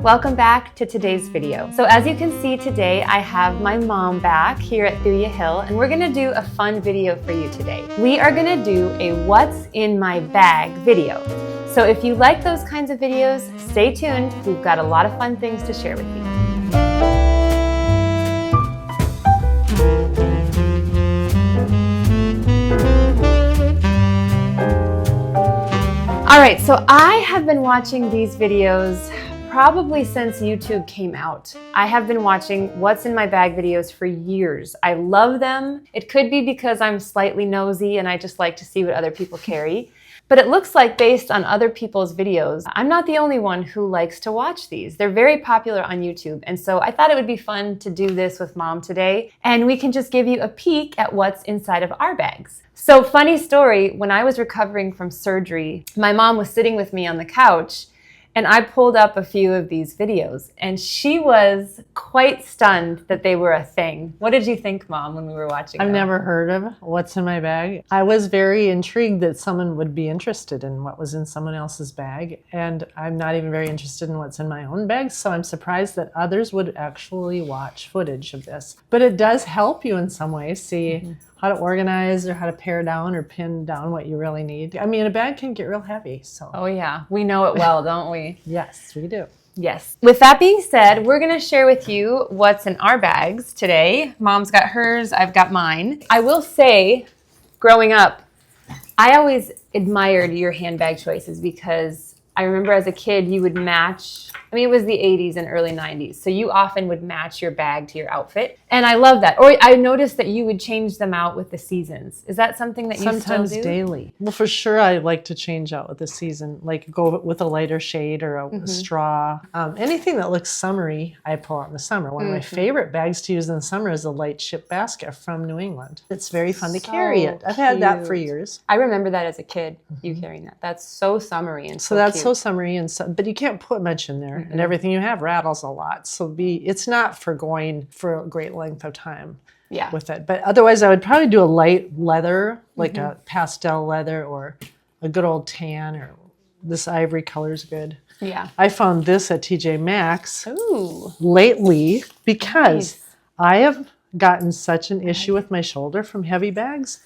welcome back to today's video. So as you can see today, I have my mom back here at Thuja Hill, and we're gonna do a fun video for you today. We are gonna do a what's in my bag video. So if you like those kinds of videos, stay tuned. We've got a lot of fun things to share with you. All right, so I have been watching these videos probably since YouTube came out. I have been watching what's in my bag videos for years. I love them. It could be because I'm slightly nosy and I just like to see what other people carry. But it looks like based on other people's videos, I'm not the only one who likes to watch these. They're very popular on YouTube. And so I thought it would be fun to do this with Mom today. And we can just give you a peek at what's inside of our bags. So funny story, when I was recovering from surgery, my mom was sitting with me on the couch and I pulled up a few of these videos and she was quite stunned that they were a thing. What did you think, Mom, when we were watching them? I've never heard of what's in my bag. I was very intrigued that someone would be interested in what was in someone else's bag, and I'm not even very interested in what's in my own bag, so I'm surprised that others would actually watch footage of this. But it does help you in some way see how to organize or how to pare down or pin down what you really need. I mean, a bag can get real heavy, so. Oh yeah, we know it well, don't we? Yes, we do. Yes. With that being said, we're gonna share with you what's in our bags today. Mom's got hers, I've got mine. I will say, growing up, I always admired your handbag choices because I remember as a kid, you would match, I mean, it was the 80s and early 90s, so you often would match your bag to your outfit. And I love that. Or I noticed that you would change them out with the seasons. Is that something that you still do? Sometimes daily. Well, for sure, I like to change out with the season, like go with a lighter shade or a straw. Anything that looks summery, I pull out in the summer. One of my favorite bags to use in the summer is a light ship basket from New England. It's very fun to carry it. I've had that for years. I remember that as a kid, you carrying that. That's so summery and so that's cute. So summery, and but you can't put much in there, and everything you have rattles a lot. So it's not for going for a great length of time with it. But otherwise, I would probably do a light leather, like a pastel leather or a good old tan, or this ivory color is good. Yeah. I found this at TJ Maxx lately because I have gotten such an issue with my shoulder from heavy bags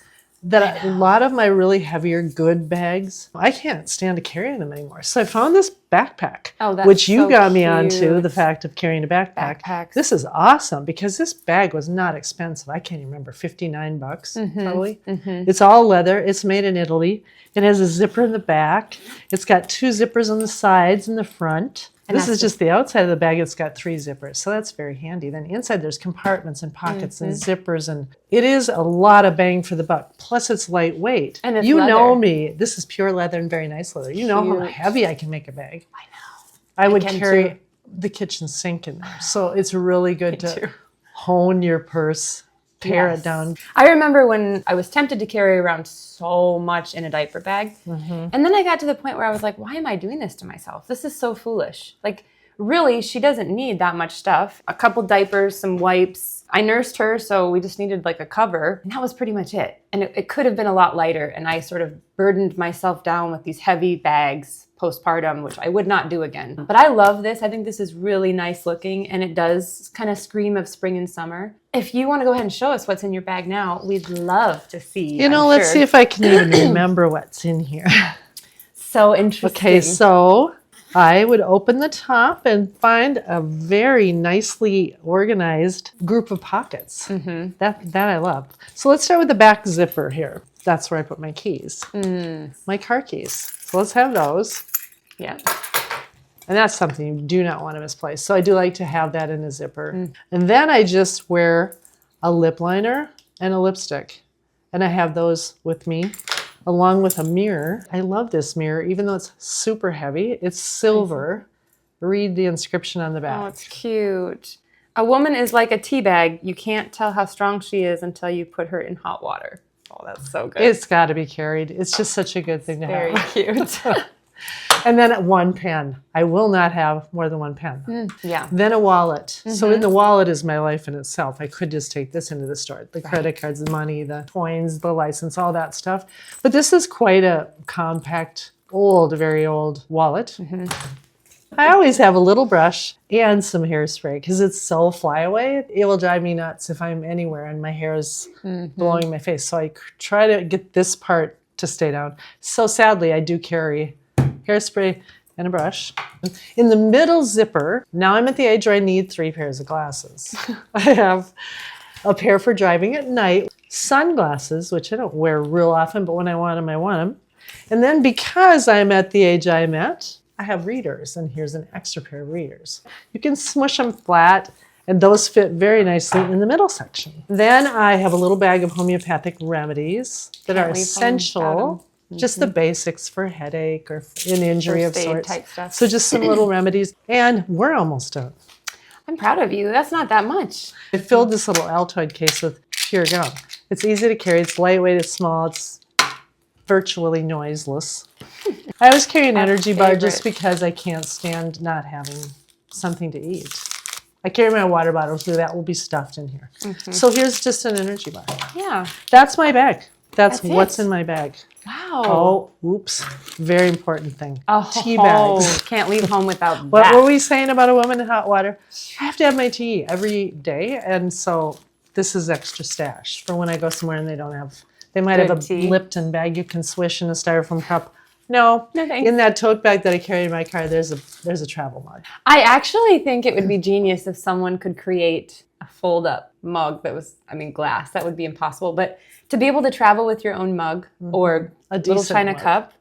that a lot of my really heavier good bags, I can't stand to carry them anymore. So I found this backpack, which you got me onto, the fact of carrying a backpack. Backpacks. This is awesome because this bag was not expensive. I can't even remember, 59 bucks probably. It's all leather. It's made in Italy. It has a zipper in the back. It's got 2 zippers on the sides and the front. And this is just the outside of the bag. It's got 3 zippers, so that's very handy. Then inside there's compartments and pockets and zippers, and it is a lot of bang for the buck. Plus it's lightweight. And it's leather. Know me, this is pure leather and very nice leather. You know how heavy I can make a bag. I know. I would carry the kitchen sink in there. So it's really good to hone your purse, pare it down. I remember when I was tempted to carry around so much in a diaper bag. And then I got to the point where I was like, why am I doing this to myself? This is so foolish. Like, really, she doesn't need that much stuff. A couple diapers, some wipes. I nursed her, so we just needed like a cover. And that was pretty much it. And it could have been a lot lighter. And I sort of burdened myself down with these heavy bags postpartum, which I would not do again. But I love this. I think this is really nice looking, and it does kind of scream of spring and summer. If you want to go ahead and show us what's in your bag now, we'd love to see. You know, let's see if I can even remember what's in here. So interesting. Okay, so I would open the top and find a very nicely organized group of pockets. That I love. So let's start with the back zipper here. That's where I put my keys, my car keys. So let's have those. Yeah. And that's something you do not want to misplace. So I do like to have that in a zipper. And then I just wear a lip liner and a lipstick. And I have those with me along with a mirror. I love this mirror, even though it's super heavy. It's silver. Read the inscription on the back. Oh, it's cute. A woman is like a tea bag. You can't tell how strong she is until you put her in hot water. Oh, that's so good. It's got to be carried. It's just such a good thing to have. Very cute. And then 1 pen. I will not have more than 1 pen. Yeah. Then a wallet. So in the wallet is my life in itself. I could just take this into the store. The credit cards, the money, the coins, the license, all that stuff. But this is quite a compact, very old wallet. I always have a little brush and some hairspray because it's so flyaway. It will drive me nuts if I'm anywhere and my hair is blowing my face. So I try to get this part to stay down. So sadly, I do carry hairspray and a brush. In the middle zipper, now I'm at the age where I need 3 pairs of glasses. I have a pair for driving at night, sunglasses, which I don't wear real often, but when I want them, I want them. And then because I'm at the age I'm at, I have readers, and here's an extra pair of readers. You can smush them flat, and those fit very nicely in the middle section. Then I have a little bag of homeopathic remedies that are essential, just the basics for headache or an injury of sorts. Type stuff. So just some little remedies, and we're almost done. I'm proud of you. That's not that much. I filled this little Altoid case with pure gum. It's easy to carry. It's lightweight. It's small. It's virtually noiseless. I always carry an energy bar just because I can't stand not having something to eat. I carry my water bottle, so that will be stuffed in here. So here's just an energy bar. Yeah. That's my bag. That's what's in my bag. Wow. Oh, oops. Very important thing. Oh, tea bags. Can't leave home without that. What were we saying about a woman in hot water? I have to have my tea every day, and so this is extra stash for when I go somewhere and they don't have. They might have a Lipton bag you can swish in a styrofoam cup. No, in that tote bag that I carry in my car, there's a travel mug. I actually think it would be genius if someone could create a fold-up mug that was, glass. That would be impossible. But to be able to travel with your own mug or a little china cup,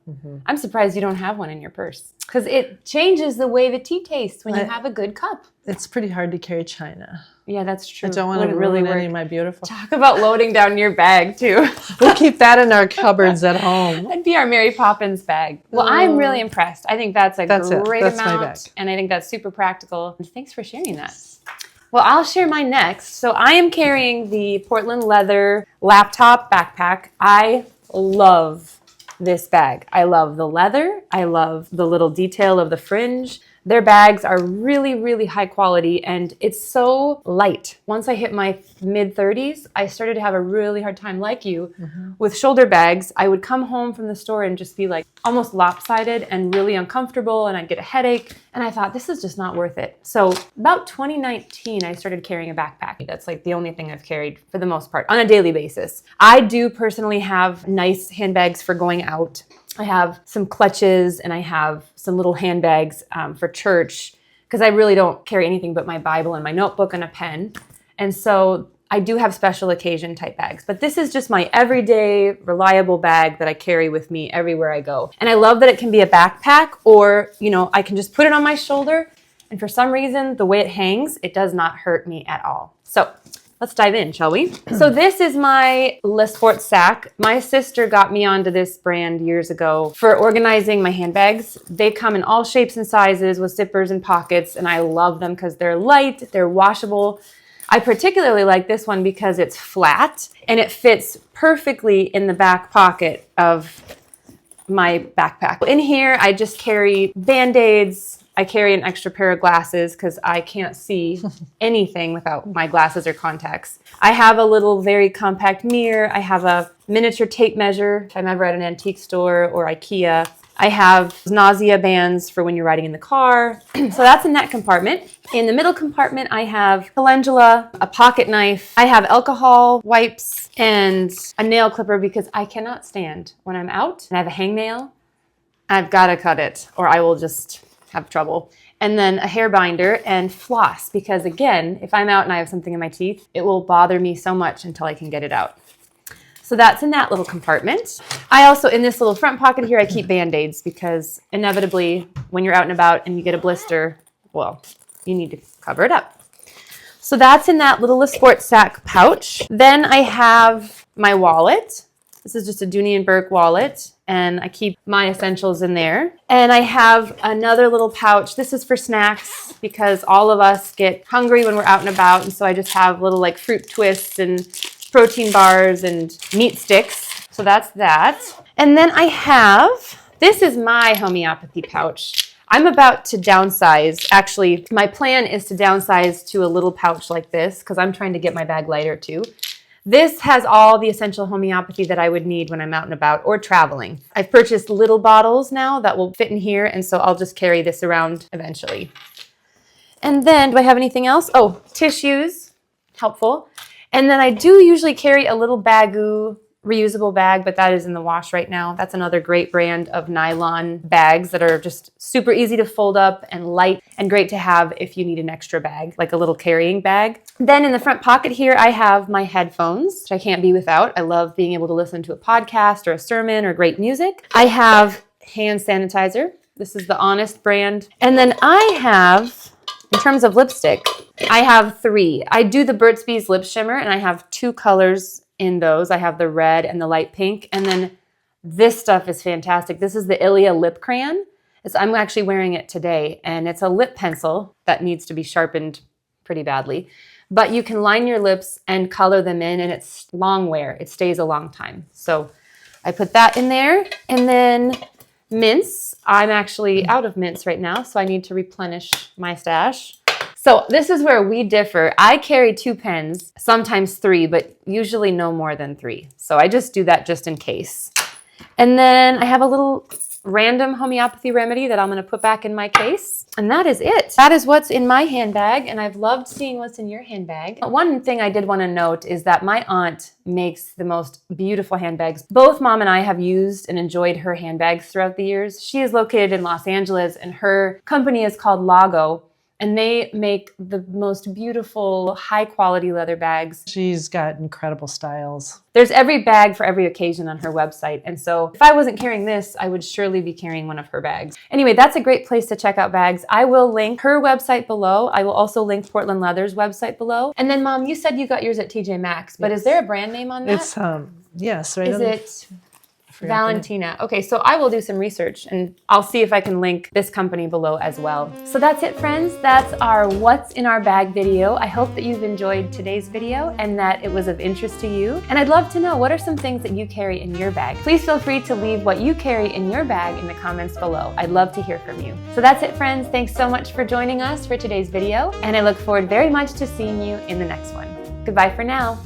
I'm surprised you don't have one in your purse. Because it changes the way the tea tastes when you have a good cup. It's pretty hard to carry china. Yeah, that's true. I don't want to ruin any of my beautiful. Talk about loading down your bag, too. We'll keep that in our cupboards at home. That'd be our Mary Poppins bag. Well, I'm really impressed. I think that's great amount. My bag. And I think that's super practical. And thanks for sharing that. Well, I'll share mine next. So I am carrying the Portland leather laptop backpack. I love this bag. I love the leather. I love the little detail of the fringe. Their bags are really, really high quality, and it's so light. Once I hit my mid-30s, I started to have a really hard time, like you, with shoulder bags. I would come home from the store and just be like almost lopsided and really uncomfortable, and I'd get a headache, and I thought, this is just not worth it. So about 2019, I started carrying a backpack. That's like the only thing I've carried for the most part on a daily basis. I do personally have nice handbags for going out. I have some clutches and I have some little handbags for church because I really don't carry anything but my Bible and my notebook and a pen. And so I do have special occasion type bags, but this is just my everyday reliable bag that I carry with me everywhere I go. And I love that it can be a backpack or, I can just put it on my shoulder. And for some reason, the way it hangs, it does not hurt me at all. So let's dive in, shall we? So this is my Le Sport sack. My sister got me onto this brand years ago for organizing my handbags. They come in all shapes and sizes with zippers and pockets, and I love them because they're light, they're washable. I particularly like this one because it's flat and it fits perfectly in the back pocket of my backpack. In here, I just carry Band-Aids. I carry an extra pair of glasses because I can't see anything without my glasses or contacts. I have a little very compact mirror. I have a miniature tape measure if I'm ever at an antique store or IKEA. I have nausea bands for when you're riding in the car. So that's in that compartment. In the middle compartment, I have calendula, a pocket knife. I have alcohol wipes and a nail clipper because I cannot stand when I'm out and I have a hangnail. I've got to cut it or I will just have trouble. And then a hair binder and floss because again, if I'm out and I have something in my teeth, it will bother me so much until I can get it out. So that's in that little compartment. I also, in this little front pocket here, I keep Band-Aids because inevitably when you're out and about and you get a blister, well, you need to cover it up. So that's in that little Le Sport sack pouch. Then I have my wallet. This is just a Dooney & Bourke wallet, and I keep my essentials in there. And I have another little pouch. This is for snacks because all of us get hungry when we're out and about, and so I just have little like fruit twists and protein bars and meat sticks. So that's that. And then I have, this is my homeopathy pouch. I'm about to downsize. Actually, my plan is to downsize to a little pouch like this because I'm trying to get my bag lighter too. This has all the essential homeopathy that I would need when I'm out and about or traveling. I've purchased little bottles now that will fit in here, and so I'll just carry this around eventually. And then, do I have anything else? Oh, tissues, helpful. And then I do usually carry a little Bagoo reusable bag, but that is in the wash right now. That's another great brand of nylon bags that are just super easy to fold up and light and great to have if you need an extra bag, like a little carrying bag. Then in the front pocket here, I have my headphones, which I can't be without. I love being able to listen to a podcast or a sermon or great music. I have hand sanitizer. This is the Honest brand. And then I have, in terms of lipstick, I have 3. I do the Burt's Bees Lip Shimmer, and I have 2 colors in those. I have the red and the light pink. And then this stuff is fantastic. This is the Ilia Lip Crayon. I'm actually wearing it today, and it's a lip pencil that needs to be sharpened pretty badly. But you can line your lips and color them in, and it's long wear. It stays a long time. So I put that in there. And then mints. I'm actually out of mints right now, so I need to replenish my stash. So this is where we differ. I carry 2 pens, sometimes 3, but usually no more than 3. So I just do that just in case. And then I have a little random homeopathy remedy that I'm going to put back in my case. And that is it. That is what's in my handbag, and I've loved seeing what's in your handbag. One thing I did want to note is that my aunt makes the most beautiful handbags. Both Mom and I have used and enjoyed her handbags throughout the years. She is located in Los Angeles, and her company is called Lago. And they make the most beautiful, high-quality leather bags. She's got incredible styles. There's every bag for every occasion on her website. And so if I wasn't carrying this, I would surely be carrying one of her bags. Anyway, that's a great place to check out bags. I will link her website below. I will also link Portland Leather's website below. And then, Mom, you said you got yours at TJ Maxx, but is there a brand name on that? It's, yes, right. Is it Valentina? Okay, so I will do some research and I'll see if I can link this company below as well. So that's it, friends. That's our What's in Our Bag video. I hope that you've enjoyed today's video and that it was of interest to you. And I'd love to know, what are some things that you carry in your bag? Please feel free to leave what you carry in your bag in the comments below. I'd love to hear from you. So that's it, friends. Thanks so much for joining us for today's video, and I look forward very much to seeing you in the next one. Goodbye for now.